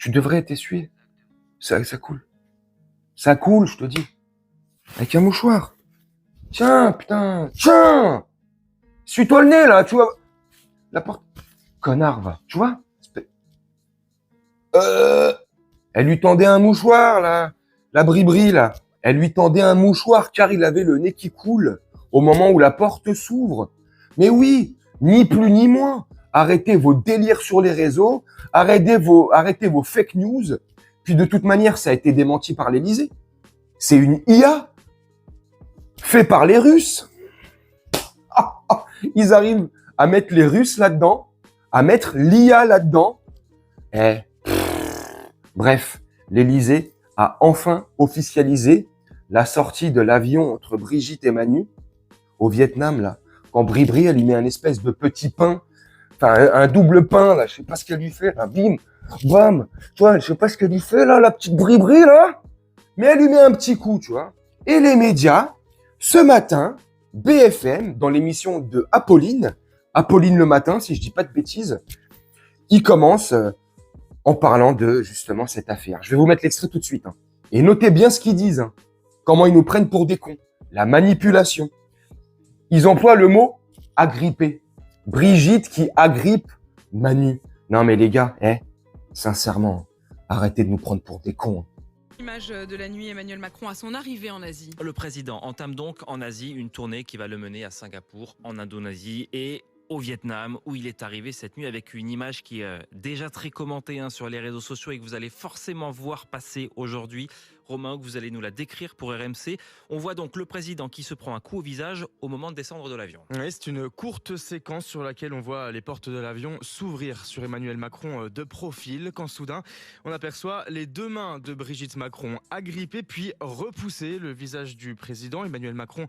Tu devrais t'essuyer. Ça coule. Ça coule, je te dis. Avec un mouchoir. Tiens, putain, tiens! Suis-toi le nez, là, tu vois. La porte. Connard, va. Tu vois? Elle lui tendait un mouchoir, là. La bribri, là. Elle lui tendait un mouchoir car il avait le nez qui coule au moment où la porte s'ouvre. Mais oui, ni plus ni moins. Arrêtez vos délires sur les réseaux. Arrêtez vos fake news. Puis de toute manière, ça a été démenti par l'Élysée. C'est une IA fait par les Russes. Ils arrivent à mettre les Russes là-dedans, à mettre l'IA là-dedans. Bref, l'Élysée a enfin officialisé la sortie de l'avion entre Brigitte et Manu au Vietnam, là. Quand Bribri, elle lui met un espèce de petit pain, enfin un double pain, là, je sais pas ce qu'elle lui fait, là, bim, bam, tu vois, je sais pas ce qu'elle lui fait, là, la petite Bribri, là, mais elle lui met un petit coup, tu vois. Et les médias, ce matin, BFM, dans l'émission de Apolline le matin, si je dis pas de bêtises, ils commencent en parlant de, justement, cette affaire. Je vais vous mettre l'extrait tout de suite, hein. Et notez bien ce qu'ils disent, hein. Comment ils nous prennent pour des cons. La manipulation. Ils emploient le mot « agripper ». Brigitte qui agrippe Manu. Non mais les gars, sincèrement, arrêtez de nous prendre pour des cons. Image de la nuit, Emmanuel Macron à son arrivée en Asie. Le président entame donc en Asie une tournée qui va le mener à Singapour, en Indonésie et au Vietnam, où il est arrivé cette nuit avec une image qui est déjà très commentée sur les réseaux sociaux et que vous allez forcément voir passer aujourd'hui. Romain, que vous allez nous la décrire pour RMC. On voit donc le président qui se prend un coup au visage au moment de descendre de l'avion. Oui, c'est une courte séquence sur laquelle on voit les portes de l'avion s'ouvrir sur Emmanuel Macron de profil, quand soudain on aperçoit les deux mains de Brigitte Macron agrippées puis repoussées. Le visage du président Emmanuel Macron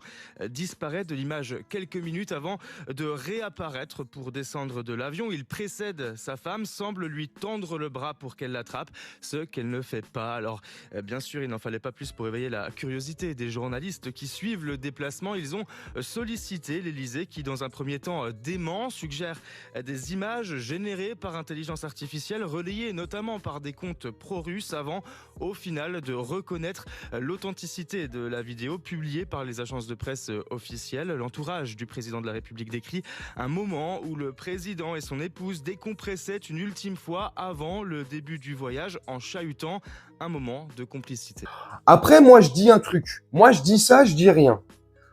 disparaît de l'image quelques minutes avant de réapparaître pour descendre de l'avion. Il précède sa femme, semble lui tendre le bras pour qu'elle l'attrape, ce qu'elle ne fait pas. Alors bien sûr, il n'en fallait pas plus pour éveiller la curiosité des journalistes qui suivent le déplacement. Ils ont sollicité l'Élysée qui, dans un premier temps, dément, suggère des images générées par intelligence artificielle, relayées notamment par des comptes pro-russes, avant, au final, de reconnaître l'authenticité de la vidéo publiée par les agences de presse officielles. L'entourage du président de la République décrit un moment où le président et son épouse décompressaient une ultime fois avant le début du voyage en chahutant. Un moment de complicité. Après, moi, je dis un truc. Moi, je dis ça, je dis rien.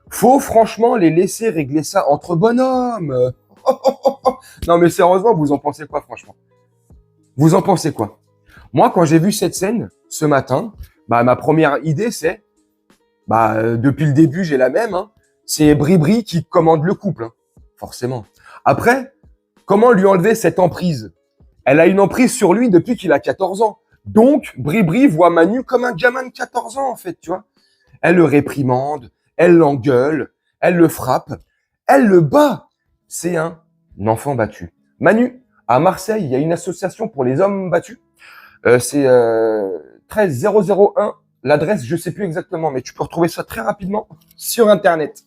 Faut franchement les laisser régler ça entre bonhommes. Non, mais sérieusement, vous en pensez quoi, franchement? Vous en pensez quoi? Moi, quand j'ai vu cette scène ce matin, ma première idée, c'est, depuis le début, j'ai la même, hein. C'est Bribri qui commande le couple, hein. Forcément. Après, comment lui enlever cette emprise? Elle a une emprise sur lui depuis qu'il a 14 ans. Donc, Bribri voit Manu comme un gamin de 14 ans, en fait, tu vois. Elle le réprimande, elle l'engueule, elle le frappe, elle le bat. C'est un enfant battu. Manu, à Marseille, il y a une association pour les hommes battus. C'est 13001. L'adresse, je sais plus exactement, mais tu peux retrouver ça très rapidement sur Internet.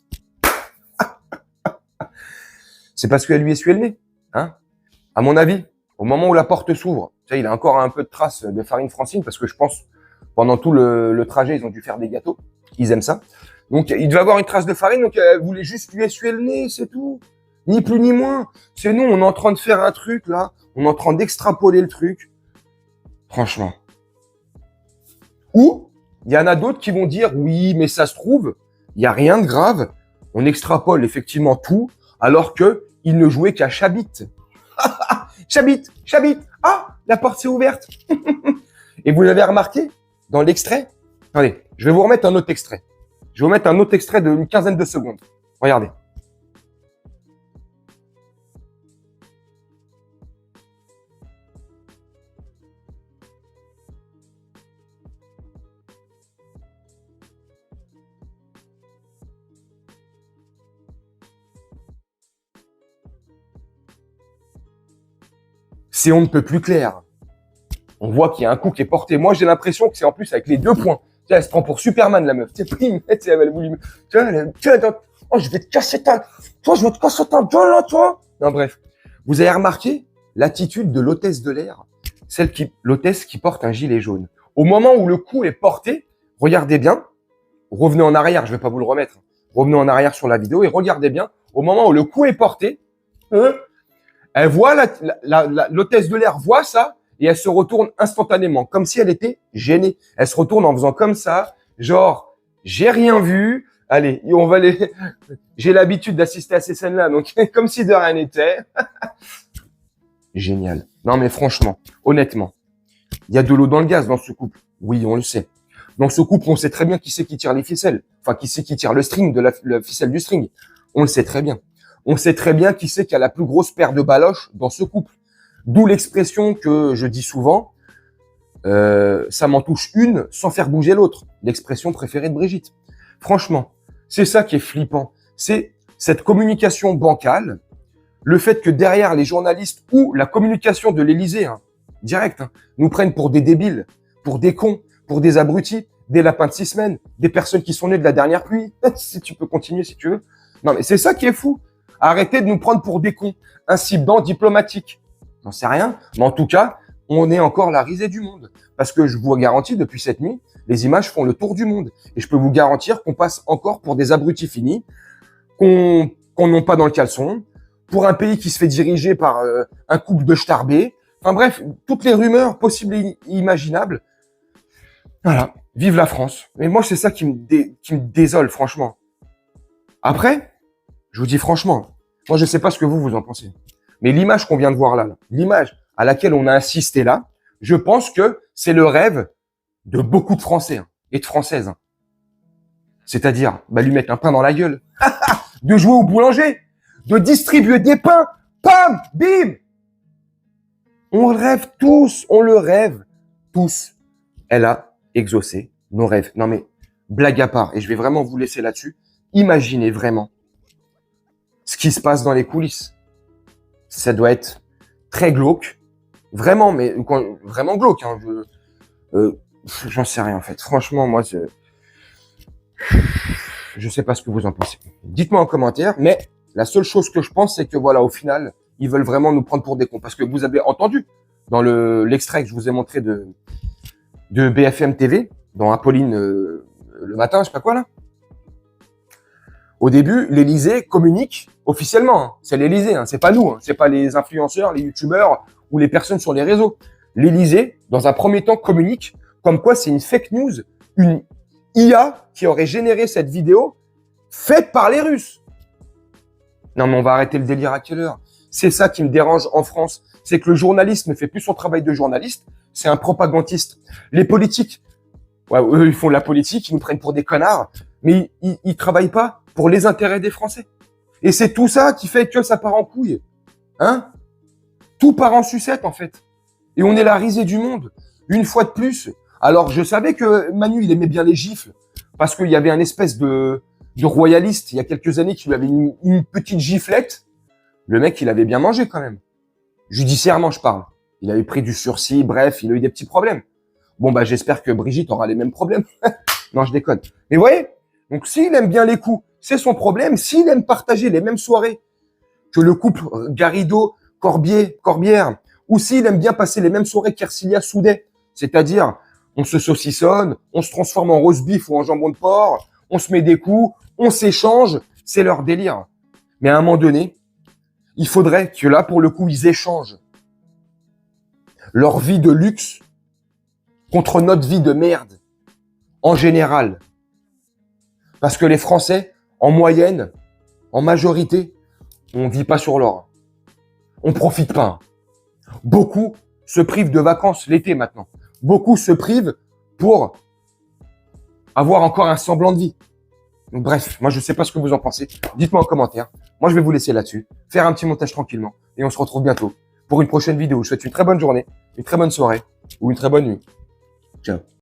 C'est parce qu'elle lui essuie le nez, hein. À mon avis, au moment où la porte s'ouvre, tu sais, il a encore un peu de traces de farine Francine parce que je pense pendant tout le trajet, ils ont dû faire des gâteaux. Ils aiment ça. Donc, il devait avoir une trace de farine, donc elle voulait juste lui essuyer le nez, c'est tout. Ni plus ni moins. C'est nous, on est en train de faire un truc, là. On est en train d'extrapoler le truc. Franchement. Ou, il y en a d'autres qui vont dire, oui, mais ça se trouve, il n'y a rien de grave. On extrapole effectivement tout, alors que il ne jouait qu'à Chabit. Chabit, Chabit. Ah, la porte s'est ouverte. Et vous l'avez remarqué dans l'extrait? Attendez, je vais vous remettre un autre extrait. Je vais vous mettre un autre extrait d'une quinzaine de secondes. Regardez. C'est on ne peut plus clair. On voit qu'il y a un coup qui est porté. Moi, j'ai l'impression que c'est en plus avec les deux points. Tu vois, elle se prend pour Superman, la meuf. Tu sais, elle voulu... Oh, je vais te casser ta... Toi, je vais te casser ta gueule, là, toi. Non, bref. Vous avez remarqué l'attitude de l'hôtesse de l'air l'hôtesse qui porte un gilet jaune. Au moment où le coup est porté, regardez bien, revenez en arrière, je vais pas vous le remettre. Revenez en arrière sur la vidéo et regardez bien, au moment où le coup est porté, elle voit l'hôtesse de l'air voit ça et elle se retourne instantanément, comme si elle était gênée. Elle se retourne en faisant comme ça, genre, j'ai rien vu. Allez, on va les. J'ai l'habitude d'assister à ces scènes-là, donc comme si de rien n'était. Génial. Non, mais franchement, honnêtement, il y a de l'eau dans le gaz dans ce couple. Oui, on le sait. Dans ce couple, on sait très bien qui c'est qui tire les ficelles. Enfin, qui c'est qui tire le string de la ficelle du string. On le sait très bien. On sait très bien qui c'est qui a la plus grosse paire de baloches dans ce couple. D'où l'expression que je dis souvent, ça m'en touche une sans faire bouger l'autre. L'expression préférée de Brigitte. Franchement, c'est ça qui est flippant. C'est cette communication bancale, le fait que derrière les journalistes ou la communication de l'Élysée, direct, nous prennent pour des débiles, pour des cons, pour des abrutis, des lapins de 6 semaines, des personnes qui sont nées de la dernière pluie. Si tu peux continuer, si tu veux. Non, mais c'est ça qui est fou. Arrêtez de nous prendre pour des cons. Incident diplomatique. J'en sais rien. Mais en tout cas, on est encore la risée du monde. Parce que je vous garantis, depuis cette nuit, les images font le tour du monde. Et je peux vous garantir qu'on passe encore pour des abrutis finis, qu'on n'ont pas dans le caleçon, pour un pays qui se fait diriger par un couple de starbés. Enfin bref, toutes les rumeurs possibles et imaginables. Voilà. Vive la France. Mais moi, c'est ça qui me désole, franchement. Après, je vous dis franchement, moi, je sais pas ce que vous en pensez. Mais l'image qu'on vient de voir là, l'image à laquelle on a insisté là, je pense que c'est le rêve de beaucoup de Français et de Françaises. C'est-à-dire, lui mettre un pain dans la gueule, de jouer au boulanger, de distribuer des pains, pam, bim. On le rêve tous. Elle a exaucé nos rêves. Non mais, blague à part, et je vais vraiment vous laisser là-dessus, imaginez vraiment ce qui se passe dans les coulisses. Ça doit être très glauque, vraiment, mais vraiment glauque. J'en sais rien en fait. Franchement, moi, je sais pas ce que vous en pensez. Dites-moi en commentaire, mais la seule chose que je pense, c'est que voilà, au final, ils veulent vraiment nous prendre pour des cons. Parce que vous avez entendu dans l'extrait que je vous ai montré de BFM TV, dans Apolline le matin, je sais pas quoi là. Au début, l'Élysée communique officiellement. C'est l'Élysée, c'est pas nous, c'est pas les influenceurs, les youtubeurs ou les personnes sur les réseaux. L'Élysée, dans un premier temps, communique comme quoi c'est une fake news, une IA qui aurait généré cette vidéo faite par les Russes. Non mais on va arrêter le délire à quelle heure? C'est ça qui me dérange en France, c'est que le journaliste ne fait plus son travail de journaliste, c'est un propagandiste. Les politiques, ouais, eux ils font de la politique, ils nous prennent pour des connards, mais ils travaillent pas pour les intérêts des Français. Et c'est tout ça qui fait que ça part en couille. Tout part en sucette, en fait. Et on est la risée du monde. Une fois de plus. Alors, je savais que Manu, il aimait bien les gifles. Parce qu'il y avait un espèce de royaliste, il y a quelques années, qui lui avait une petite giflette. Le mec, il avait bien mangé, quand même. Judiciairement, je parle. Il avait pris du sursis, bref, il a eu des petits problèmes. Bon, j'espère que Brigitte aura les mêmes problèmes. Non, je déconne. Mais vous voyez? Donc, s'il aime bien les coups, c'est son problème. S'il aime partager les mêmes soirées que le couple Garrido-Corbière, ou s'il aime bien passer les mêmes soirées qu'Ercilia-Soudet, c'est-à-dire, on se saucissonne, on se transforme en roast beef ou en jambon de porc, on se met des coups, on s'échange, c'est leur délire. Mais à un moment donné, il faudrait que là, pour le coup, ils échangent leur vie de luxe contre notre vie de merde, en général. Parce que les Français, en moyenne, en majorité, on vit pas sur l'or. On profite pas. Beaucoup se privent de vacances l'été maintenant. Beaucoup se privent pour avoir encore un semblant de vie. Donc, bref, moi je sais pas ce que vous en pensez. Dites-moi en commentaire. Moi je vais vous laisser là-dessus, faire un petit montage tranquillement. Et on se retrouve bientôt pour une prochaine vidéo. Je vous souhaite une très bonne journée, une très bonne soirée ou une très bonne nuit. Ciao.